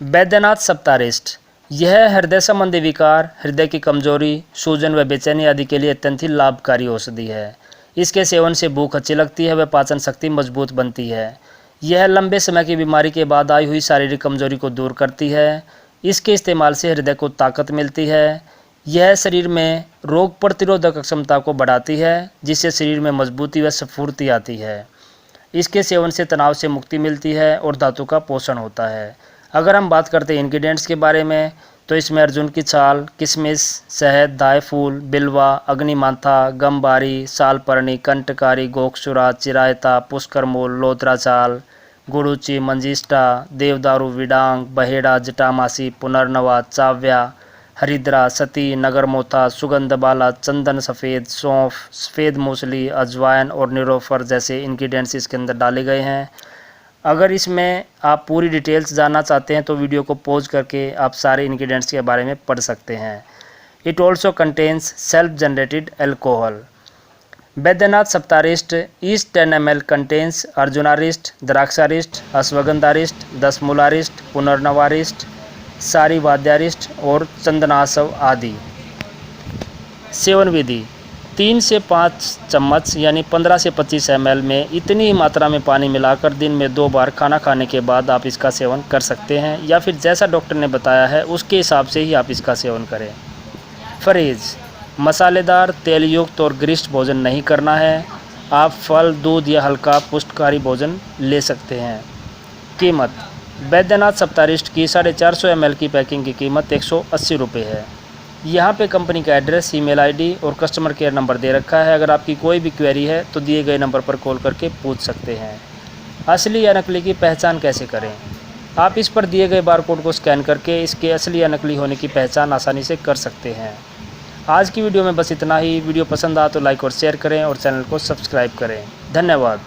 बैद्यनाथ सप्तारिष्ट यह हृदय संबंधी विकार, हृदय की कमजोरी, सूजन व बेचैनी आदि के लिए अत्यंत ही लाभकारी औषधि है। इसके सेवन से भूख अच्छी लगती है व पाचन शक्ति मजबूत बनती है। यह लंबे समय की बीमारी के बाद आई हुई शारीरिक कमजोरी को दूर करती है। इसके इस्तेमाल से हृदय को ताकत मिलती है। यह शरीर में रोग प्रतिरोधक क्षमता को बढ़ाती है, जिससे शरीर में मजबूती व स्फूर्ति आती है। इसके सेवन से तनाव से मुक्ति मिलती है और धातु का पोषण होता है। अगर हम बात करते हैं इंग्रेडिएंट्स के बारे में, तो इसमें अर्जुन की छाल, किशमिश, शहद, दायफूल, बिल्वा, अग्निमांथा, गमबारी, सालपर्णी, कंटकारी, गोक्षुरा, चिरायता, पुष्करमूल, लोद्राचाल, गुड़ूची, मंजिष्ठा, देवदारू, विडांग, बहेड़ा, जटामासी, पुनर्नवा, चाव्या, हरिद्रा, सती, नगरमोथा, सुगंधबाला, चंदन सफ़ेद, सौंफ, सफ़ेद मूसली, अजवाइन और निरोफर जैसे इंग्रेडिएंट्स इसके अंदर डाले गए हैं। अगर इसमें आप पूरी डिटेल्स जानना चाहते हैं तो वीडियो को पॉज करके आप सारे इंग्रेडिएंट्स के बारे में पढ़ सकते हैं। It also contains self generated alcohol. Baidyanath Saptarishta each 10 ml contains अर्जुनारिष्ट, द्राक्षारिष्ट, अश्वगंधारिष्ट, दशमूलारिष्ट, पुनर्नवारिष्ट, सारीवाद्यारिष्ट और चंदनासव आदि। सेवन विधि: 3 से 5 चम्मच यानी 15 से 25 ml में इतनी ही मात्रा में पानी मिलाकर दिन में 2 बार खाना खाने के बाद आप इसका सेवन कर सकते हैं, या फिर जैसा डॉक्टर ने बताया है उसके हिसाब से ही आप इसका सेवन करें। परहेज: मसालेदार, तेल युक्त और गरिष्ठ भोजन नहीं करना है। आप फल, दूध या हल्का पुष्टिकारी भोजन ले सकते हैं। कीमत: बैद्यनाथ सप्तारिष्ट की 450 ml की पैकिंग की कीमत 180 रुपये है। यहाँ पे कंपनी का एड्रेस, ईमेल आईडी और कस्टमर केयर नंबर दे रखा है। अगर आपकी कोई भी क्वेरी है तो दिए गए नंबर पर कॉल करके पूछ सकते हैं। असली या नकली की पहचान कैसे करें? आप इस पर दिए गए बारकोड को स्कैन करके इसके असली या नकली होने की पहचान आसानी से कर सकते हैं। आज की वीडियो में बस इतना ही। वीडियो पसंद आया तो लाइक और शेयर करें और चैनल को सब्सक्राइब करें। धन्यवाद।